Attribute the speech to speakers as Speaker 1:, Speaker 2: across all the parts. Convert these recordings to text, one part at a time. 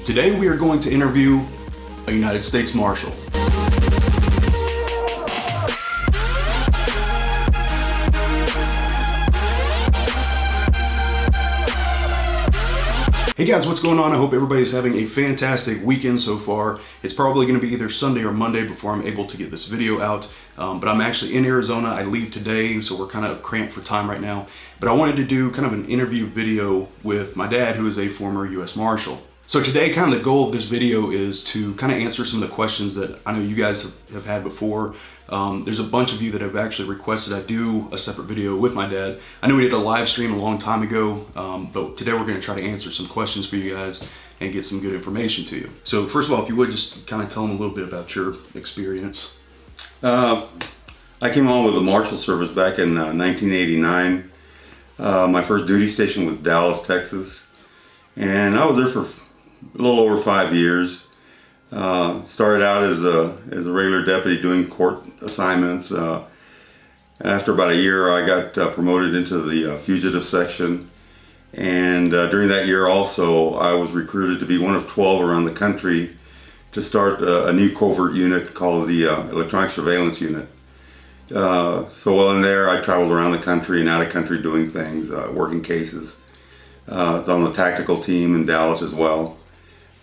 Speaker 1: Today we are going to interview a United States Marshal. Hey guys, what's going on? I hope everybody's having a fantastic weekend so far. It's probably going to be either Sunday or Monday before I'm able to get this video out. But I'm actually in Arizona. I leave today, so we're kind of cramped for time right now. But I wanted to do kind of an interview video with my dad, who is a former US Marshal. So today, kind of the goal of this video is to kind of answer some of the questions that I know you guys have had before. There's a bunch of you that have actually requested I do a separate video with my dad. I know we did a live stream a long time ago, but today we're going to try to answer some questions for you guys and get some good information to you. So first of all, if you would just kind of tell them a little bit about your experience.
Speaker 2: I came on with the Marshal service back in 1989. My first duty station was Dallas, Texas, and I was there for a little over 5 years. Started out as a regular deputy doing court assignments. After about a year, I got promoted into the Fugitive section, and during that year also I was recruited to be one of 12 around the country to start a new covert unit called the Electronic Surveillance Unit. So while in there, I traveled around the country and out of country doing things, working cases. I was on the tactical team in Dallas as well.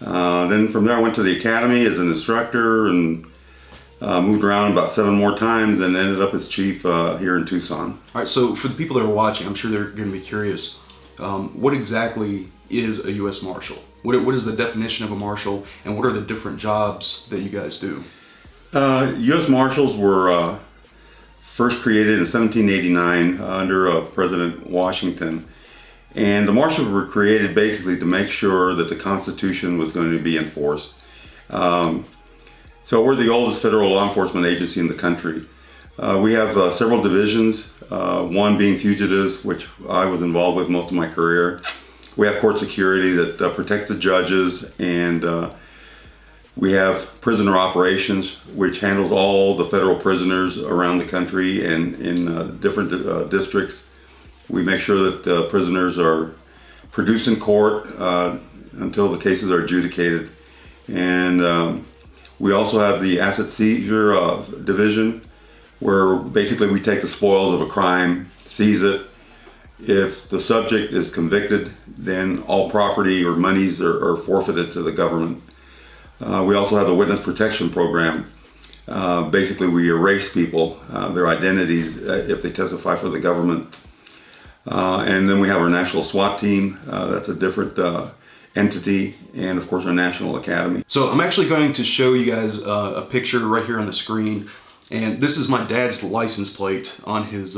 Speaker 2: Then from there I went to the academy as an instructor and moved around about 7 more times and ended up as chief here in Tucson.
Speaker 1: All right, so for the people that are watching, I'm sure they're going to be curious. What exactly is a U.S. Marshal? What is the definition of a Marshal, and what are the different jobs that you guys do?
Speaker 2: U.S. Marshals were first created in 1789 under President Washington. And the Marshals were created basically to make sure that the Constitution was going to be enforced. So we're the oldest federal law enforcement agency in the country. We have several divisions, one being Fugitives, which I was involved with most of my career. We have court security that protects the judges, and we have prisoner operations, which handles all the federal prisoners around the country and in different districts. We make sure that prisoners are produced in court until the cases are adjudicated. And we also have the asset seizure division, where basically we take the spoils of a crime, seize it. If the subject is convicted, then all property or monies are forfeited to the government. We also have the witness protection program. Basically, we erase people, their identities, if they testify for the government. And then we have our national SWAT team. That's a different entity, and of course our National Academy.
Speaker 1: So I'm actually going to show you guys a picture right here on the screen, and this is my dad's license plate on his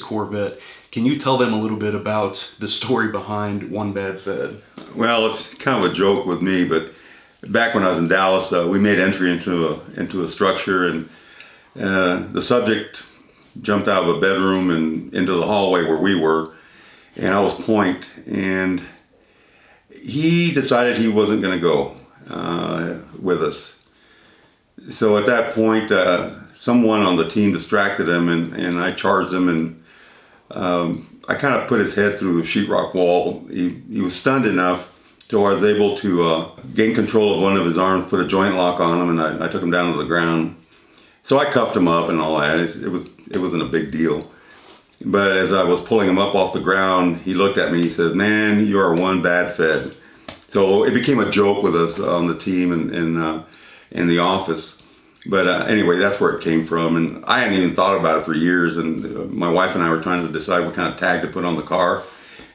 Speaker 1: Corvette. Can you tell them a little bit about the story behind One Bad Fed?
Speaker 2: Well, it's kind of a joke with me, but back when I was in Dallas, we made entry into a structure, and the subject jumped out of a bedroom and into the hallway where we were, and I was point, and he decided he wasn't going to go with us. So at that point, someone on the team distracted him, and I charged him, and I kind of put his head through the sheetrock wall. He was stunned enough so I was able to gain control of one of his arms, put a joint lock on him, and I took him down to the ground. So I cuffed him up and all that. It wasn't a big deal. But as I was pulling him up off the ground, he looked at me, he said, "Man, you are one bad Fed." So it became a joke with us on the team and in the office. But anyway, that's where it came from. And I hadn't even thought about it for years. And my wife and I were trying to decide what kind of tag to put on the car.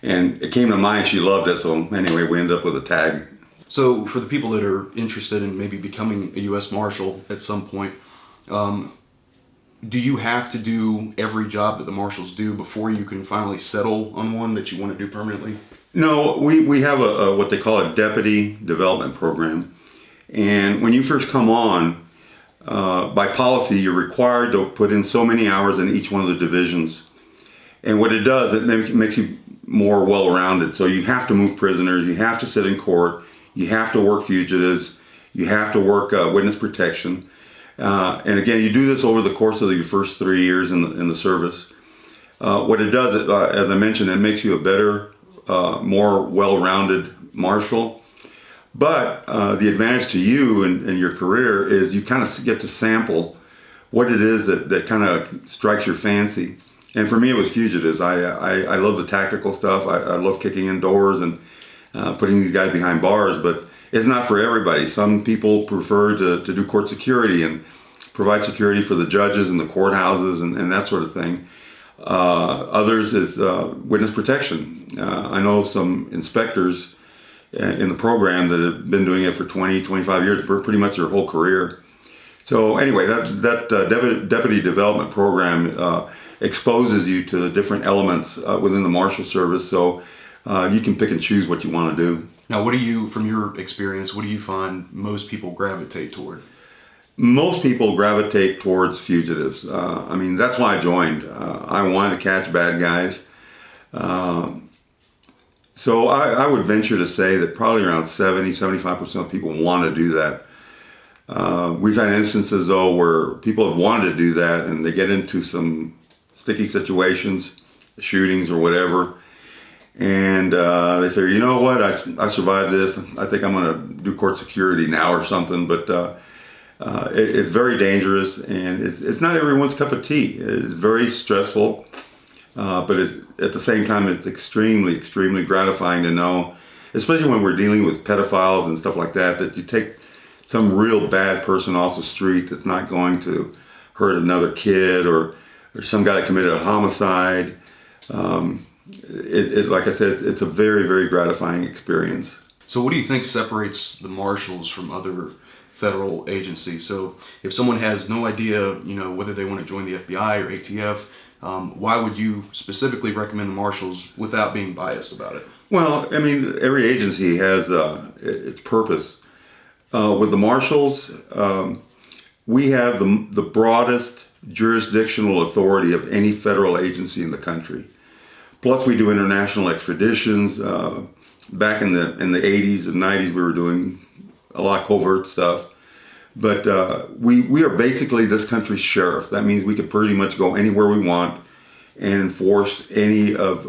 Speaker 2: And it came to mind, she loved it. So anyway, we ended up with a tag.
Speaker 1: So for the people that are interested in maybe becoming a U.S. Marshal at some point, do you have to do every job that the Marshals do before you can finally settle on one that you want to do permanently?
Speaker 2: No, we have a what they call a deputy development program. And when you first come on, by policy, you're required to put in so many hours in each one of the divisions. And what it does, it makes you more well-rounded. So you have to move prisoners, you have to sit in court, you have to work fugitives, you have to work witness protection. And again, you do this over the course of your first 3 years in the service. What it does, is, as I mentioned, it makes you a better, more well-rounded marshal. But the advantage to you and your career is you kind of get to sample what it is that kind of strikes your fancy. And for me, it was Fugitives. I love the tactical stuff. I love kicking in doors and putting these guys behind bars, but it's not for everybody. Some people prefer to do court security and provide security for the judges and the courthouses and that sort of thing. Others is witness protection. I know some inspectors in the program that have been doing it for 20, 25 years, for pretty much their whole career. So anyway, that deputy development program exposes you to the different elements within the Marshal Service, so you can pick and choose what you want to do.
Speaker 1: Now, from your experience, what do you find most people gravitate toward?
Speaker 2: Most people gravitate towards fugitives. I mean, that's why I joined. I wanted to catch bad guys. So I would venture to say that probably around 70-75% of people want to do that. We've had instances, though, where people have wanted to do that and they get into some sticky situations, shootings or whatever, and they figure, you know what, I survived this. I think I'm going to do court security now or something, but it's very dangerous, and it's not everyone's cup of tea. It's very stressful, but at the same time, it's extremely, extremely gratifying to know, especially when we're dealing with pedophiles and stuff like that, that you take some real bad person off the street that's not going to hurt another kid or some guy that committed a homicide. Like I said, it's a very, very gratifying experience.
Speaker 1: So what do you think separates the Marshals from other federal agencies? So if someone has no idea, whether they want to join the FBI or ATF, why would you specifically recommend the Marshals without being biased about it?
Speaker 2: Well, I mean, every agency has its purpose. With the Marshals, we have the broadest jurisdictional authority of any federal agency in the country. Plus, we do international extraditions. Back in the 80s and 90s, we were doing a lot of covert stuff. But we are basically this country's sheriff. That means we can pretty much go anywhere we want and enforce any of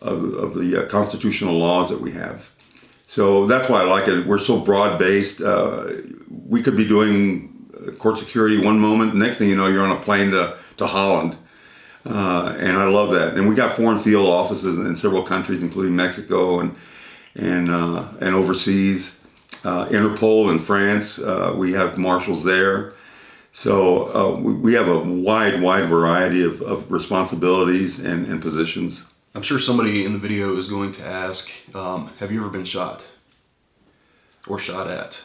Speaker 2: the constitutional laws that we have. So that's why I like it. We're so broad-based. We could be doing court security one moment. The next thing you know, you're on a plane to Holland. And I love that. And we got foreign field offices in several countries, including Mexico and overseas. Interpol in France, we have marshals there. So we have a wide variety of responsibilities and positions.
Speaker 1: I'm sure somebody in the video is going to ask, have you ever been shot or shot at?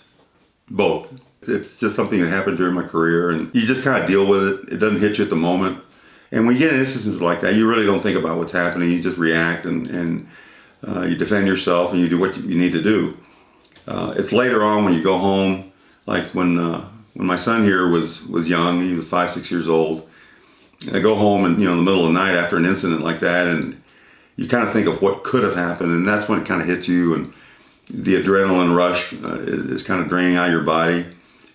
Speaker 2: Both. It's just something that happened during my career, and you just kind of deal with it. It doesn't hit you at the moment. And when you get in instances like that, you really don't think about what's happening. You just react and you defend yourself and you do what you need to do. It's later on when you go home, like when my son here was young, he was 5-6 years old. I go home and in the middle of the night after an incident like that, and you kind of think of what could have happened, and that's when it kind of hits you, and the adrenaline rush is kind of draining out your body.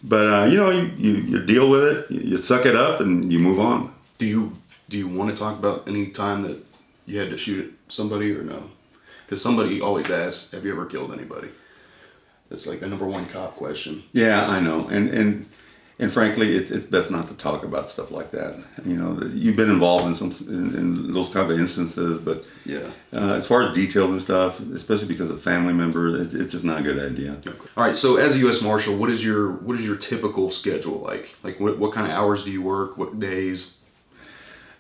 Speaker 2: But you deal with it, you suck it up, and you move on.
Speaker 1: Do you want to talk about any time that you had to shoot at somebody or no? Because somebody always asks, have you ever killed anybody? That's like the number one cop question.
Speaker 2: Yeah, I know, and frankly, it's best not to talk about stuff like that. You've been involved in those kind of instances, but
Speaker 1: yeah,
Speaker 2: as far as details and stuff, especially because of family members, it's just not a good idea.
Speaker 1: Okay. All right. So as a U.S. Marshal, what is your typical schedule like? Like what kind of hours do you work? What days?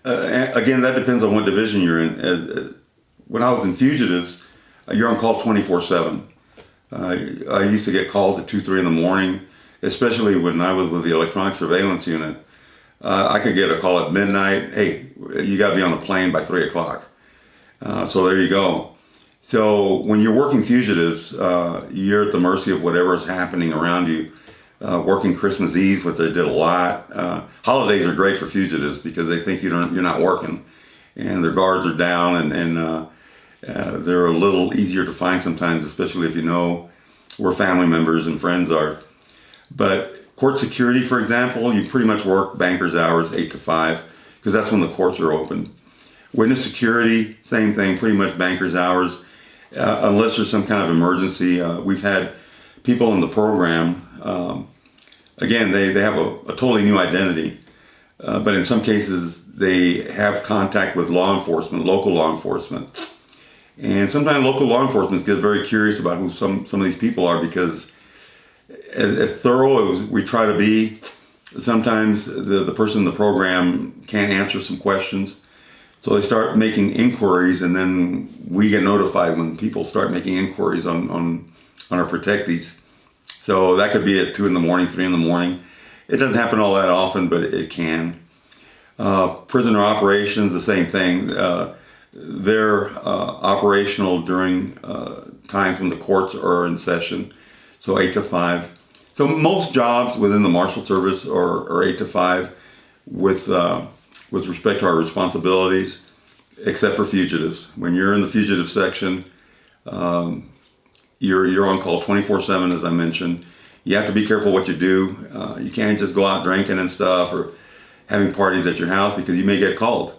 Speaker 2: Again, that depends on what division you're in. When I was in Fugitives, you're on call 24/7. I used to get calls at 2-3 in the morning, especially when I was with the electronic surveillance unit. I could get a call at midnight. Hey, you got to be on the plane by 3 o'clock. So there you go. So when you're working fugitives, you're at the mercy of whatever is happening around you. Working Christmas Eve, which they did a lot. Holidays are great for fugitives because they think you're not working, and their guards are down, and they're a little easier to find sometimes, especially if you know where family members and friends are. But court security, for example, you pretty much work banker's hours, 8 to 5, because that's when the courts are open. Witness security, same thing, pretty much banker's hours. unless there's some kind of emergency. We've had people in the program, again, they have a totally new identity, but in some cases they have contact with law enforcement, local law enforcement. And sometimes local law enforcement gets very curious about who some of these people are, because as thorough as we try to be, sometimes the person in the program can't answer some questions. So they start making inquiries, and then we get notified when people start making inquiries on our protectees. So that could be at 2 in the morning, 3 in the morning. It doesn't happen all that often, but it can. Prisoner operations, the same thing. They're operational during times when the courts are in session, so 8 to 5. So most jobs within the Marshal Service are 8 to 5 with respect to our responsibilities, except for fugitives. When you're in the fugitive section, you're on call 24/7, as I mentioned. You have to be careful what you do. You can't just go out drinking and stuff or having parties at your house, because you may get called.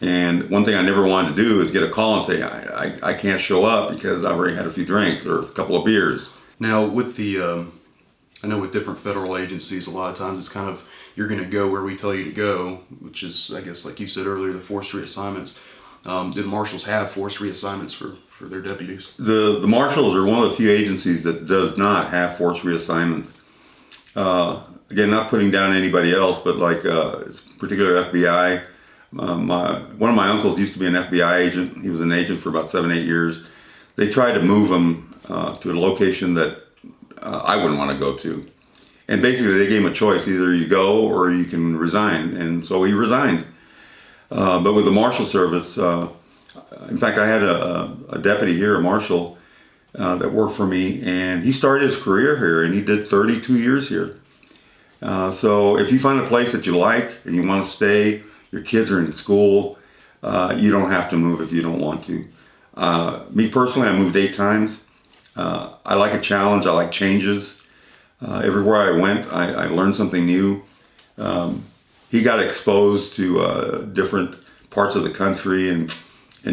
Speaker 2: And one thing I never wanted to do is get a call and say, I can't show up because I've already had a few drinks or a couple of beers.
Speaker 1: Now, with I know with different federal agencies, a lot of times it's kind of, you're going to go where we tell you to go, which is, I guess, like you said earlier, the forced reassignments. Do the Marshals have forced reassignments for their deputies?
Speaker 2: The Marshals are one of the few agencies that does not have forced reassignments. Again, not putting down anybody else, but like particular FBI. One of my uncles used to be an FBI agent. He was an agent for about 7-8 years. They tried to move him to a location that I wouldn't want to go to. And basically they gave him a choice. Either you go or you can resign. And so he resigned. But with the Marshal Service, in fact, I had a deputy here, a Marshal, that worked for me. And he started his career here, and he did 32 years here. So if you find a place that you like and you want to stay, your kids are in school, you don't have to move if you don't want to. Me personally, I moved 8 times. I like a challenge. I like changes. Everywhere I went, I learned something new. He got exposed to different parts of the country and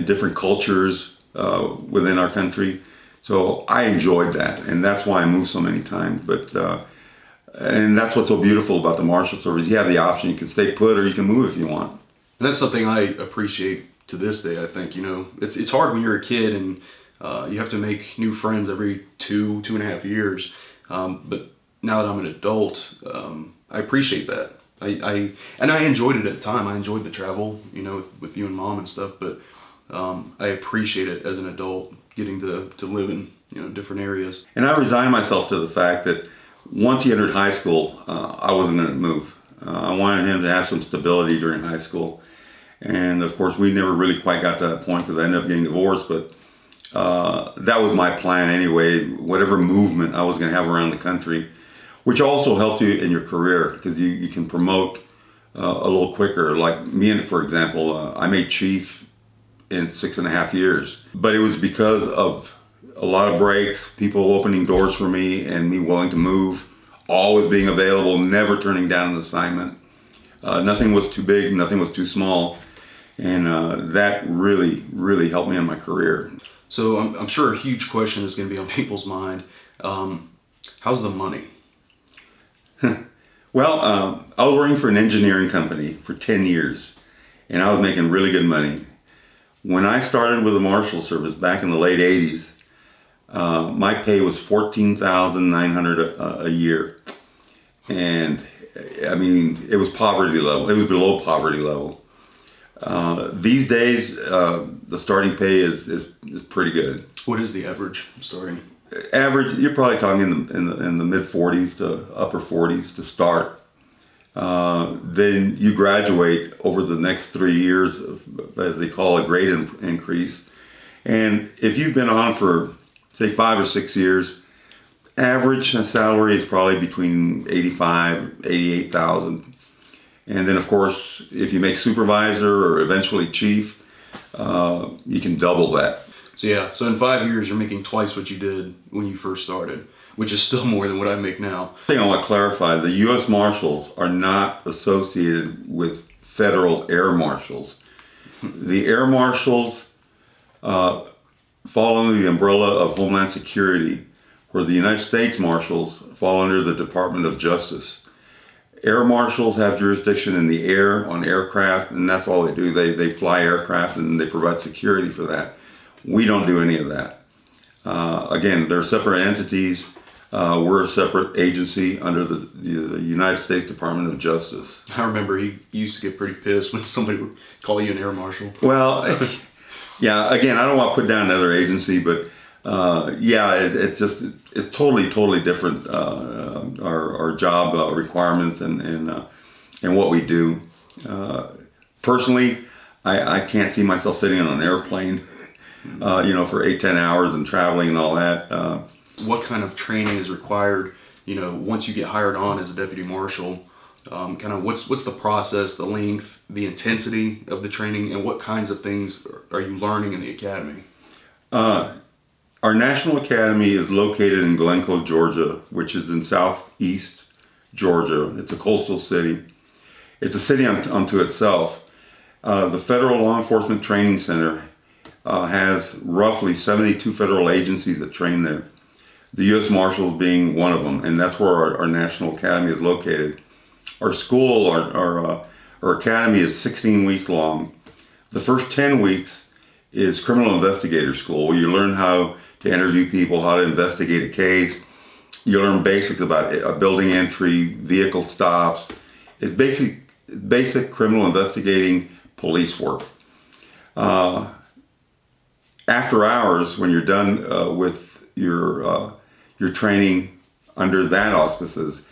Speaker 2: different cultures within our country. So I enjoyed that, and that's why I moved so many times. And that's what's so beautiful about the Marshal Service. You have the option. You can stay put or you can move if you want.
Speaker 1: And that's something I appreciate to this day. I think, it's hard when you're a kid and you have to make new friends every 2.5 years. But now that I'm an adult, I appreciate that. I enjoyed it at the time. I enjoyed the travel, with you and Mom and stuff. But I appreciate it as an adult, getting to live in different areas.
Speaker 2: And I resigned myself to the fact that once he entered high school, I wasn't going to move. I wanted him to have some stability during high school. And of course, we never really quite got to that point because I ended up getting divorced. But that was my plan anyway, whatever movement I was going to have around the country, which also helped you in your career because you can promote a little quicker. Like me, for example, I made chief in 6.5 years. But it was because of a lot of breaks, people opening doors for me, and me willing to move, always being available, never turning down an assignment. Nothing was too big, nothing was too small, and that really, really helped me in my career.
Speaker 1: So I'm sure a huge question is going to be on people's mind. How's the money?
Speaker 2: Well, I was working for an engineering company for 10 years, and I was making really good money. When I started with the Marshal Service back in the late 80s, my pay was $14,900 a year, and I mean it was poverty level. It was below poverty level. These days, the starting pay is pretty good.
Speaker 1: What is the average starting?
Speaker 2: Average, you're probably talking in the mid 40s to upper 40s to start. Then you graduate over the next 3 years, as they call a grade increase, and if you've been on for say 5 or 6 years, average salary is probably between $85,000, $88,000. And then of course, if you make supervisor or eventually chief, you can double that.
Speaker 1: So in 5 years, you're making twice what you did when you first started, which is still more than what I make now.
Speaker 2: The thing I want to clarify, the US Marshals are not associated with federal air marshals. The air marshals, fall under the umbrella of Homeland Security, where the United States Marshals fall under the Department of Justice. Air Marshals have jurisdiction in the air on aircraft, and that's all they do. They fly aircraft and they provide security for that. We don't do any of that. Again, they're separate entities. We're a separate agency under the United States Department of Justice.
Speaker 1: I remember he used to get pretty pissed when somebody would call you an air marshal.
Speaker 2: Well, yeah, again, I don't want to put down another agency, but yeah, it's totally different, our job requirements and what we do. Personally, I can't see myself sitting on an airplane, for 8-10 hours and traveling and all that.
Speaker 1: What kind of training is required, once you get hired on as a deputy marshal? Kind of what's the process, the length, the intensity of the training, and what kinds of things are you learning in the academy?
Speaker 2: Our National Academy is located in Glencoe, Georgia, which is in southeast Georgia. It's a coastal city. It's a city unto itself. The Federal Law Enforcement Training Center has roughly 72 federal agencies that train there. The US Marshals being one of them, and that's where our National Academy is located. Our school, our academy is 16 weeks long. The first 10 weeks is criminal investigator school, where you learn how to interview people, how to investigate a case. You learn basics about building entry, vehicle stops. It's basic criminal investigating police work. After hours, when you're done with your training under that auspices,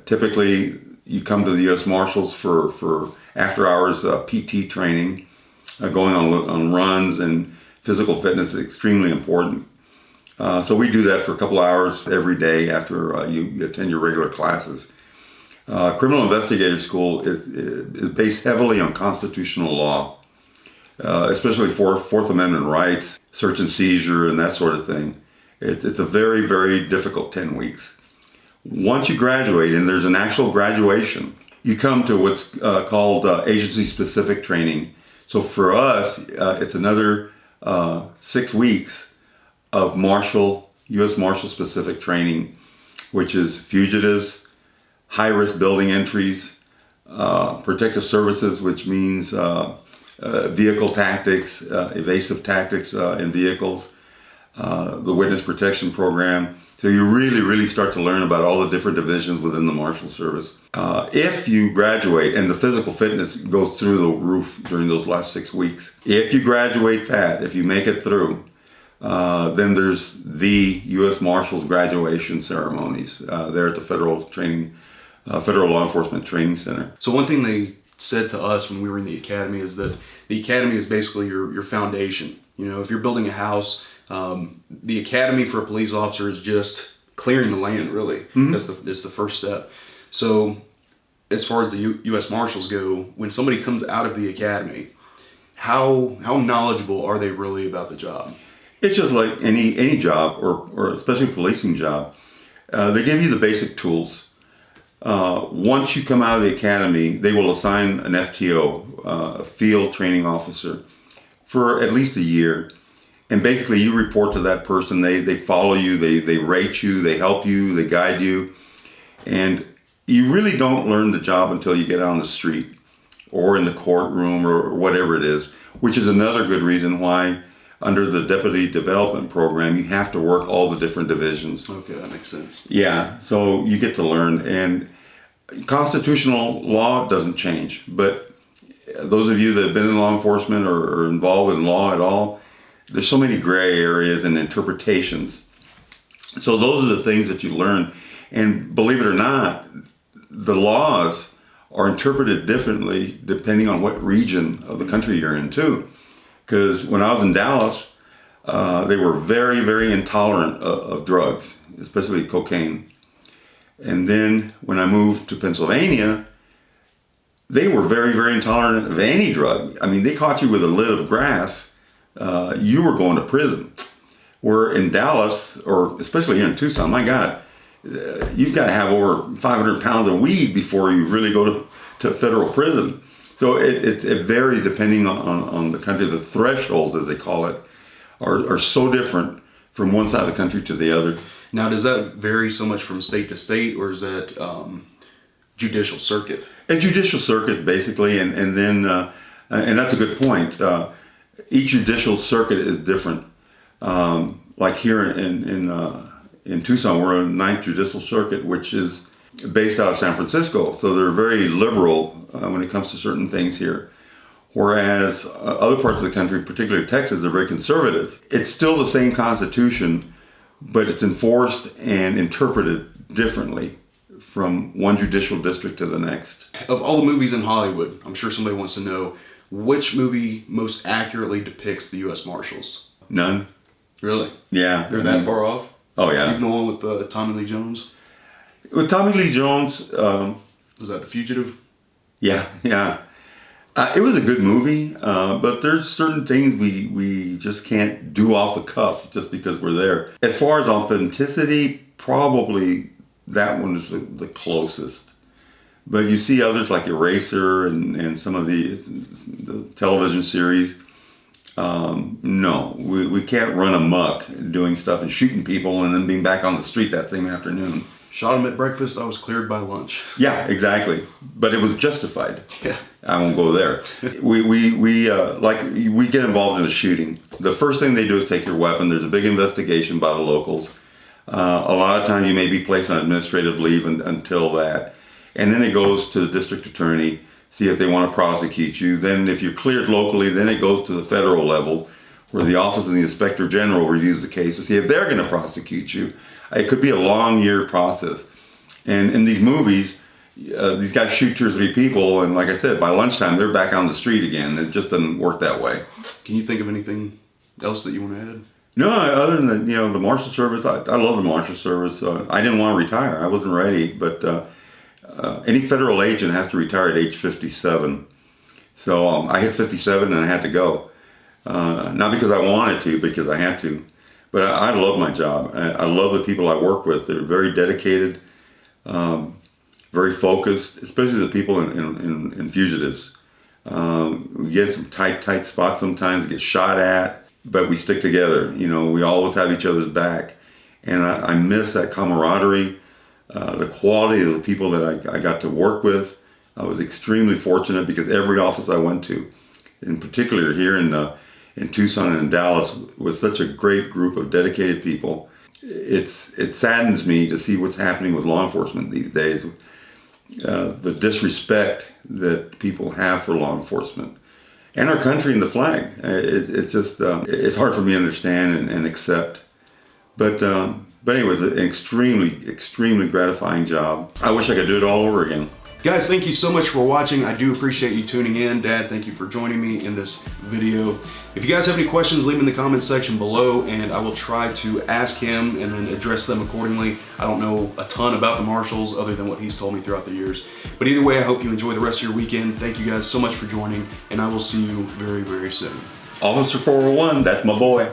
Speaker 2: typically you come to the U.S. Marshals for after hours PT training, going on runs, and physical fitness is extremely important. So we do that for a couple hours every day after you attend your regular classes. Criminal investigator school is based heavily on constitutional law, especially for Fourth Amendment rights, search and seizure, and that sort of thing. It's a very, very difficult 10 weeks. Once you graduate, and there's an actual graduation, you come to what's called agency-specific training. So for us, it's another 6 weeks of U.S. Marshal-specific training, which is fugitives, high-risk building entries, protective services, which means vehicle tactics, evasive tactics in vehicles, the witness protection program. So you really start to learn about all the different divisions within the Marshal Service. If you graduate, and the physical fitness goes through the roof during those last 6 weeks, if you graduate that, if you make it through, then there's the U.S. Marshals graduation ceremonies there at the Federal Law Enforcement Training Center.
Speaker 1: So one thing they said to us when we were in the academy is that the academy is basically your foundation. If you're building a house, the academy for a police officer is just clearing the land, really. Mm-hmm. That's the first step. So as far as the U.S. Marshals go, when somebody comes out of the academy, how knowledgeable are they really about the job?
Speaker 2: It's just like any job, or especially policing job. They give you the basic tools. Once you come out of the academy, they will assign an FTO, a field training officer, for at least a year. And basically you report to that person. They follow you, they rate you, they help you, they guide you. And you really don't learn the job until you get out on the street or in the courtroom or whatever it is, which is another good reason why under the Deputy Development Program, you have to work all the different divisions.
Speaker 1: Okay, that makes sense.
Speaker 2: Yeah, so you get to learn. And constitutional law doesn't change, but those of you that have been in law enforcement or are involved in law at all, there's so many gray areas and interpretations. So those are the things that you learn. And believe it or not, the laws are interpreted differently depending on what region of the country you're in too. Because when I was in Dallas, they were very, very intolerant of drugs, especially cocaine. And then when I moved to Pennsylvania, they were very, very intolerant of any drug. I mean, they caught you with a lid of grass, you were going to prison. Where in Dallas, or especially here in Tucson, my God, you've got to have over 500 pounds of weed before you really go to federal prison. So it varies depending on the country. The thresholds, as they call it, are so different from one side of the country to the other.
Speaker 1: Now, does that vary so much from state to state, or is that judicial circuit?
Speaker 2: A judicial circuit, basically, and then and that's a good point. Each judicial circuit is different. Like here in Tucson, we're a 9th Judicial Circuit, which is based out of San Francisco. So they're very liberal when it comes to certain things here. Whereas other parts of the country, particularly Texas, are very conservative. It's still the same Constitution, but it's enforced and interpreted differently from one judicial district to the next.
Speaker 1: Of all the movies in Hollywood, I'm sure somebody wants to know, which movie most accurately depicts the US Marshals?
Speaker 2: None.
Speaker 1: Really?
Speaker 2: Yeah.
Speaker 1: They're that far off?
Speaker 2: Oh, yeah.
Speaker 1: Even the one with Tommy Lee Jones?
Speaker 2: With Tommy Lee Jones...
Speaker 1: was that The Fugitive?
Speaker 2: Yeah. It was a good movie, but there's certain things we just can't do off the cuff just because we're there. As far as authenticity, probably that one is the closest. But you see others like Eraser and some of the television series. No, we can't run amok doing stuff and shooting people and then being back on the street that same afternoon.
Speaker 1: Shot him at breakfast, I was cleared by lunch.
Speaker 2: Yeah, exactly. But it was justified.
Speaker 1: Yeah.
Speaker 2: I won't go there. We get involved in a shooting. The first thing they do is take your weapon. There's a big investigation by the locals. A lot of times you may be placed on administrative leave until that. And then it goes to the district attorney, see if they want to prosecute you. Then if you're cleared locally, then it goes to the federal level, where the Office of the Inspector General reviews the case to see if they're going to prosecute you. It could be a long year process. And in these movies, these guys shoot 2 or 3 people, and like I said, by lunchtime, they're back on the street again. It just doesn't work that way.
Speaker 1: Can you think of anything else that you want to add?
Speaker 2: No, other than the Marshal Service, I love the Marshal Service. I didn't want to retire. I wasn't ready, but any federal agent has to retire at age 57. So I hit 57 and I had to go. Not because I wanted to, because I had to. But I love my job. I love the people I work with. They're very dedicated, very focused, especially the people in Fugitives. We get some tight spots sometimes, get shot at, but we stick together. We always have each other's back. And I miss that camaraderie, the quality of the people that I got to work with. I was extremely fortunate because every office I went to, in particular here in Tucson and in Dallas, was such a great group of dedicated people. It saddens me to see what's happening with law enforcement these days. The disrespect that people have for law enforcement and our country and the flag. It's hard for me to understand and accept. But anyway, it's an extremely gratifying job. I wish I could do it all over again.
Speaker 1: Guys, thank you so much for watching. I do appreciate you tuning in. Dad, thank you for joining me in this video. If you guys have any questions, leave them in the comment section below and I will try to ask him and then address them accordingly. I don't know a ton about the Marshals other than what he's told me throughout the years. But either way, I hope you enjoy the rest of your weekend. Thank you guys so much for joining and I will see you very, very soon.
Speaker 2: Officer 401, that's my boy.